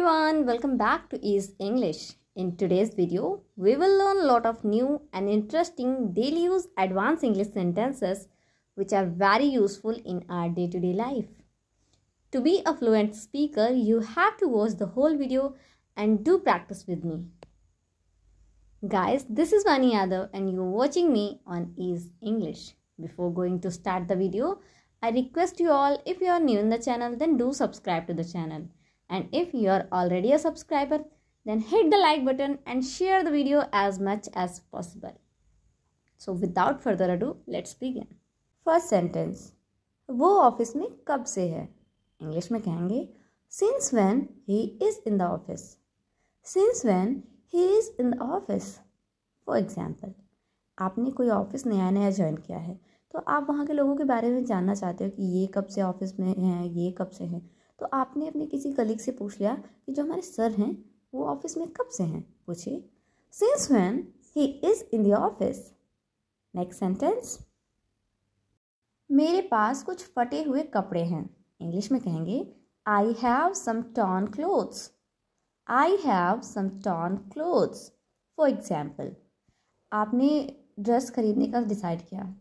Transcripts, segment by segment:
everyone, welcome back to Ease English. In today's video, we will learn a lot of new and interesting daily use advanced English sentences which are very useful in our day-to-day life. To be a fluent speaker, you have to watch the whole video and do practice with me. Guys, this is Vani Yadav and you're watching me on Ease English. Before going to start the video, I request you all, if you are new in the channel, then do subscribe to the channel. And if you are already a subscriber, then hit the like button and share the video as much as possible. So without further ado, let's begin. First sentence. वो office में कब से है? English में कहेंगे since when he is in the office. Since when he is in the office. For example, आपने कोई office नया ज्वाइन किया है तो आप वहाँ के लोगों के बारे में जानना चाहते हो कि ये कब से ऑफिस में हैं, ये कब से हैं. तो आपने अपने किसी कलीग से पूछ लिया कि जो हमारे सर हैं वो ऑफिस में कब से हैं. पूछिए since when he is in the office. Next sentence. मेरे पास कुछ फटे हुए कपड़े हैं. इंग्लिश में कहेंगे I have some torn clothes. I have some torn clothes. For example, आपने ड्रेस खरीदने का डिसाइड किया.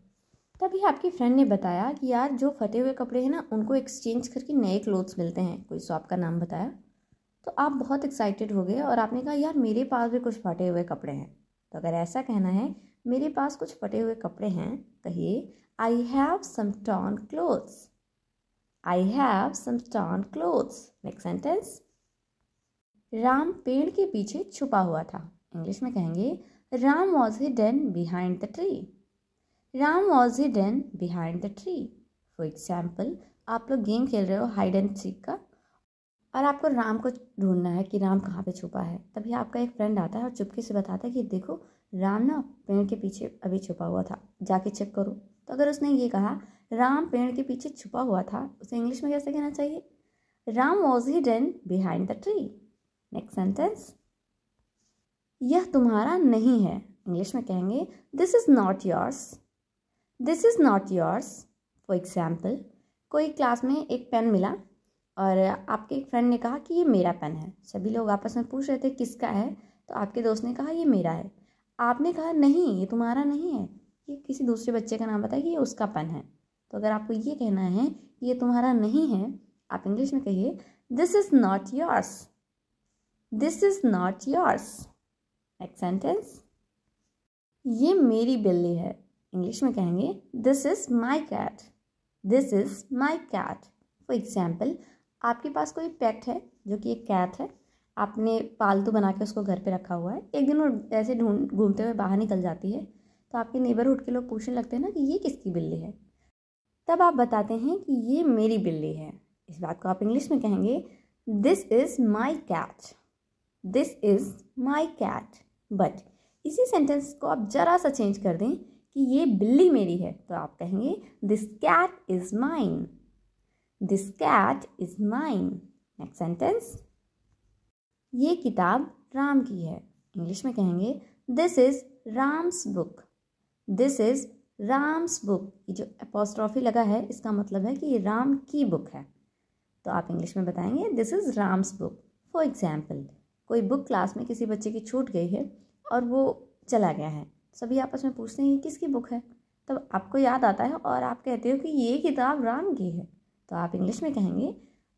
तभी आपकी फ्रेंड ने बताया कि यार जो फटे हुए कपड़े हैं ना उनको एक्सचेंज करके नए क्लोथ्स मिलते हैं. कोई शॉप का नाम बताया तो आप बहुत एक्साइटेड हो गए और आपने कहा यार मेरे पास भी कुछ फटे हुए कपड़े हैं. तो अगर ऐसा कहना है मेरे पास कुछ फटे हुए कपड़े हैं, कहिए I have some torn clothes. I have some torn clothes. Next sentence. Ram पेड़ के पीछे छुपा हुआ था. इंग्लिश में कहेंगे Ram was hidden behind the tree. Ram was hidden behind the tree. For example, आप लोग गेम खेल रहे हो हाइड एंड सीक का और आपको राम को ढूंढना है कि राम कहाँ पे छुपा है. तभी आपका एक फ्रेंड आता है और चुपके से बताता है कि देखो राम ना पेड़ के पीछे अभी छुपा हुआ था, जाके चेक करो. तो अगर उसने ये कहा राम पेड़ के पीछे छुपा हुआ था, उसे इंग्लिश में कैसे कहना चाहिए? Ram was hidden behind the tree. Next sentence. यह तुम्हारा नहीं है. इंग्लिश में कहेंगे this is not yours. This is not yours. For example, कोई क्लास में एक पेन मिला और आपके एक फ्रेंड ने कहा कि ये मेरा पेन है. सभी लोग आपस में पूछ रहे थे किसका है, तो आपके दोस्त ने कहा ये मेरा है. आपने कहा नहीं ये तुम्हारा नहीं है, ये किसी दूसरे बच्चे का नाम बताया कि ये उसका पेन है. तो अगर आपको ये कहना है कि ये तुम्हारा नहीं है, आप इंग्लिश में कहिए this is not yours. This is not yours. Next sentence. ये मेरी बिल्ली है. इंग्लिश में कहेंगे this is my cat. This is my cat. For example, आपके पास कोई पेट है जो कि एक कैट है. आपने पालतू बना के उसको घर पे रखा हुआ है. एक दिन वो ऐसे घूमते हुए बाहर निकल जाती है तो आपके नेबरहुड के लोग पूछने लगते हैं ना कि ये किसकी बिल्ली है. तब आप बताते हैं कि ये मेरी बिल्ली है. इस बात को आप इंग्लिश में कहेंगे this is my cat. This is my cat. But इसी सेंटेंस को आप ज़रा सा चेंज कर दें कि ये बिल्ली मेरी है, तो आप कहेंगे this cat is mine. This cat is mine. Next sentence. ये किताब राम की है. इंग्लिश में कहेंगे this is Ram's book. This is Ram's book. ये जो एपोस्ट्रॉफी लगा है इसका मतलब है कि ये राम की बुक है. तो आप इंग्लिश में बताएंगे this is Ram's book. For example, कोई बुक क्लास में किसी बच्चे की छूट गई है और वो चला गया है. सभी आपस में पूछते हैं ये किसकी बुक है. तब आपको याद आता है और आप कहते हो कि ये किताब राम की है. तो आप इंग्लिश में कहेंगे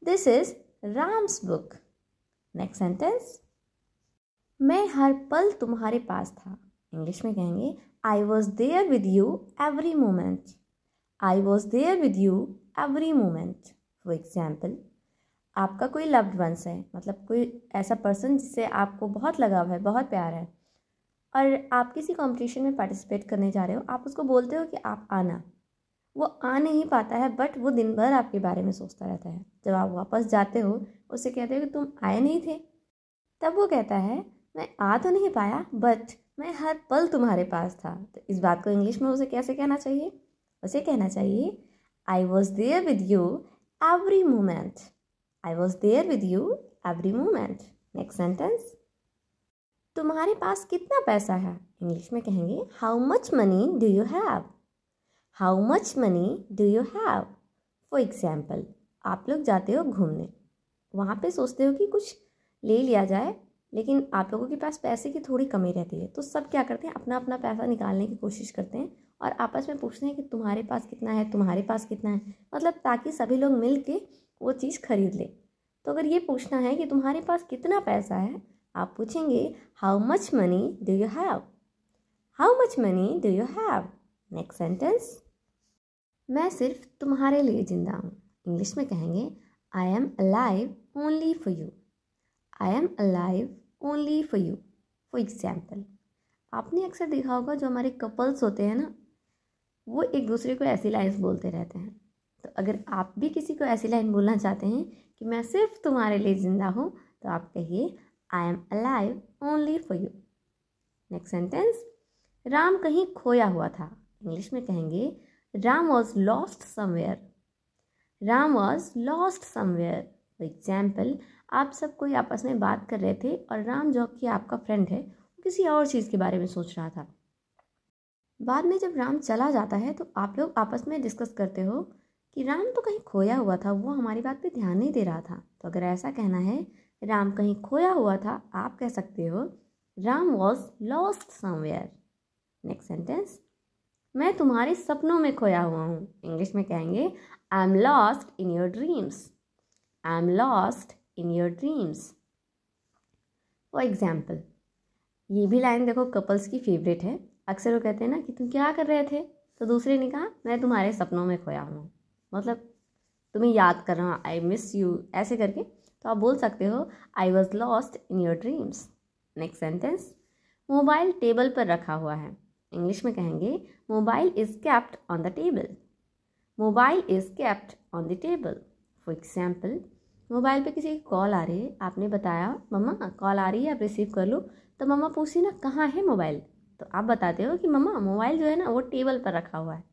this is Ram's book. Next sentence. मैं हर पल तुम्हारे पास था. इंग्लिश में कहेंगे I was there with you every moment. I was there with you every moment. For example, आपका कोई लव्ड वंस है, मतलब कोई ऐसा पर्सन जिससे आपको बहुत लगाव है, बहुत प्यार है, और आप किसी कंपटीशन में पार्टिसिपेट करने जा रहे हो. आप उसको बोलते हो कि आप आना. वो आ नहीं पाता है बट वो दिन भर आपके बारे में सोचता रहता है. जब आप वापस जाते हो उससे कहते हो कि तुम आए नहीं थे, तब वो कहता है मैं आ तो नहीं पाया बट मैं हर पल तुम्हारे पास था. तो इस बात को इंग्लिश में उसे कैसे कहना चाहिए? उसे कहना चाहिए I was there with you every moment. I was there with you every moment. Next sentence. तुम्हारे पास कितना पैसा है? इंग्लिश में कहेंगे how much money do you have. How much money do you have. For example, आप लोग जाते हो घूमने, वहाँ पे सोचते हो कि कुछ ले लिया जाए, लेकिन आप लोगों के पास पैसे की थोड़ी कमी रहती है, तो सब क्या करते हैं, अपना अपना पैसा निकालने की कोशिश करते हैं और आपस में पूछते हैं कि तुम्हारे पास कितना है, तुम्हारे पास कितना है, मतलब ताकि सभी लोग मिल के वो चीज़ खरीद ले। तो अगर ये पूछना है कि तुम्हारे पास कितना पैसा है, आप पूछेंगे how much money do you have, how much money do you have. Next sentence, मैं सिर्फ तुम्हारे लिए जिंदा हूँ। इंग्लिश में कहेंगे I am alive only for you, I am alive only for you. For example, आपने अक्सर देखा होगा जो हमारे कपल्स होते हैं ना, वो एक दूसरे को ऐसी लाइन्स बोलते रहते हैं। तो अगर आप भी किसी को ऐसी लाइन बोलना चाहते हैं कि मैं सिर्फ तुम्हारे लिए ज़िंदा हूँ, तो आप कहिए I am alive only for you. Next sentence, Ram कहीं खोया हुआ था। इंग्लिश में कहेंगे Ram was lost somewhere, Ram was lost somewhere. For example, आप सब कोई आपस में बात कर रहे थे और राम जो कि आपका फ्रेंड है वो किसी और चीज़ के बारे में सोच रहा था। बाद में जब राम चला जाता है तो आप लोग आपस में डिस्कस करते हो कि राम तो कहीं खोया हुआ था, वो हमारी बात पे ध्यान नहीं दे रहा था। तो अगर ऐसा कहना है राम कहीं खोया हुआ था, आप कह सकते हो Ram was lost somewhere. Next sentence, मैं तुम्हारे सपनों में खोया हुआ हूँ। इंग्लिश में कहेंगे I am lost in your dreams, I am lost in your dreams. For example, ये भी लाइन देखो कपल्स की फेवरेट है। अक्सर वो कहते हैं ना कि तुम क्या कर रहे थे, तो दूसरे ने कहा मैं तुम्हारे सपनों में खोया हूँ, मतलब तुम्हें याद कर रहा हूँ, आई मिस यू, ऐसे करके। तो आप बोल सकते हो I was lost in your dreams. Next sentence, mobile table पर रखा हुआ है। इंग्लिश में कहेंगे mobile is kept on the table, mobile is kept on the table. For example, mobile पे किसी की कॉल आ रही है, आपने बताया मम्मा कॉल आ रही है, आप रिसीव कर लो। तो मम्मा पूछी ना कहाँ है मोबाइल, तो आप बताते हो कि मम्मा मोबाइल जो है ना वो टेबल पर रखा हुआ है।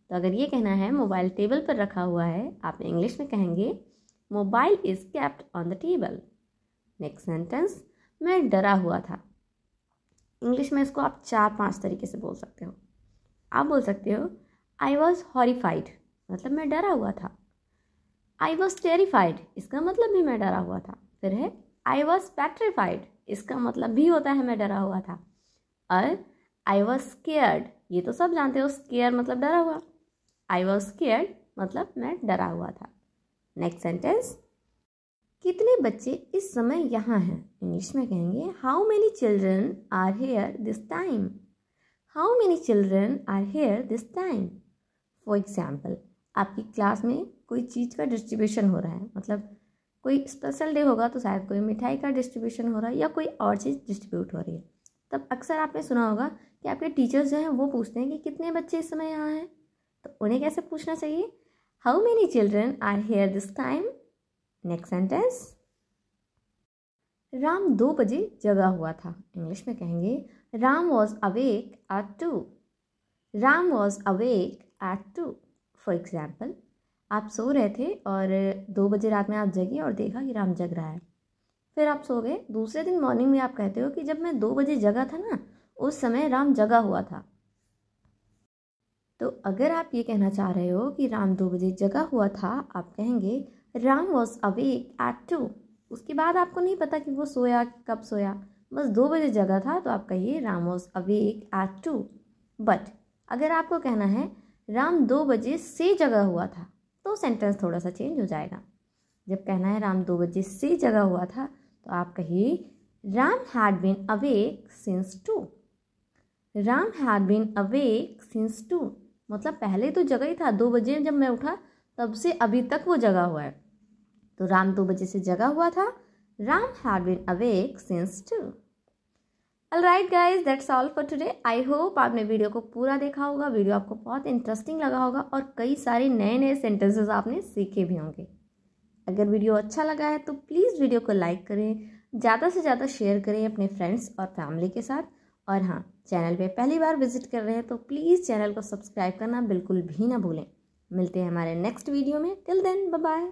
तो अगर ये कहना है मोबाइल टेबल पर रखा हुआ है, आप इंग्लिश में कहेंगे mobile is kept on the table. Next sentence, मैं डरा हुआ था। इंग्लिश में इसको आप 4-5 तरीके से बोल सकते हो। आप बोल सकते हो आई वॉज हॉरिफाइड, मतलब मैं डरा हुआ था। आई वॉज टेरिफाइड, इसका मतलब भी मैं डरा हुआ था। फिर है आई वॉज पेट्रिफाइड, इसका मतलब भी होता है मैं डरा हुआ था। और आई वॉज स्केयर्ड, ये तो सब जानते हो, स्केयर मतलब डरा हुआ। आई वॉज स्केयर्ड मतलब मैं डरा हुआ था। नेक्स्ट सेंटेंस, कितने बच्चे इस समय यहाँ हैं। इंग्लिश में कहेंगे how many children are here this time, how many children are here this time. For example, आपकी क्लास में कोई चीज़ का डिस्ट्रीब्यूशन हो रहा है, मतलब कोई स्पेशल डे होगा तो शायद कोई मिठाई का डिस्ट्रीब्यूशन हो रहा है या कोई और चीज़ डिस्ट्रीब्यूट हो रही है। तब अक्सर आपने सुना होगा कि आपके टीचर्स जो हैं वो पूछते हैं कि कितने बच्चे इस समय यहाँ हैं। तो उन्हें कैसे पूछना चाहिए, how many children are here this time. Next sentence, Ram 2 बजे जगा हुआ था। इंग्लिश में कहेंगे Ram was awake at 2, Ram was awake at 2। For example, आप सो रहे थे और 2 बजे रात में आप जगे और देखा कि राम जग रहा है। फिर आप सो गए, दूसरे दिन मॉर्निंग में आप कहते हो कि जब मैं 2 बजे जगा था ना, उस समय राम जगा हुआ था। तो अगर आप ये कहना चाह रहे हो कि राम 2 बजे जगा हुआ था, आप कहेंगे राम वॉज अवेक एट 2। उसके बाद आपको नहीं पता कि वो सोया कब सोया, बस 2 बजे जगा था, तो आप कहिए Ram was awake at 2। But अगर आपको कहना है राम 2 बजे से जगा हुआ था, तो सेंटेंस थोड़ा सा चेंज हो जाएगा। जब कहना है राम 2 बजे से जगा हुआ था, तो आप कहिए Ram had been awake since 2, Ram had been awake since 2, मतलब पहले तो जगा ही था, 2 बजे जब मैं उठा तब से अभी तक वो जगा हुआ है। तो राम 2 बजे से जगा हुआ था, Ram had been awake since 2। Alright guys, that's all for today. I hope आपने वीडियो को पूरा देखा होगा, वीडियो आपको बहुत इंटरेस्टिंग लगा होगा और कई सारे नए नए सेंटेंसेस आपने सीखे भी होंगे। अगर वीडियो अच्छा लगा है तो प्लीज़ वीडियो को लाइक करें, ज़्यादा से ज़्यादा शेयर करें अपने फ्रेंड्स और फैमिली के साथ। और हाँ, चैनल पे पहली बार विजिट कर रहे हैं तो प्लीज़ चैनल को सब्सक्राइब करना बिल्कुल भी ना भूलें। मिलते हैं हमारे नेक्स्ट वीडियो में। Till then, bye bye.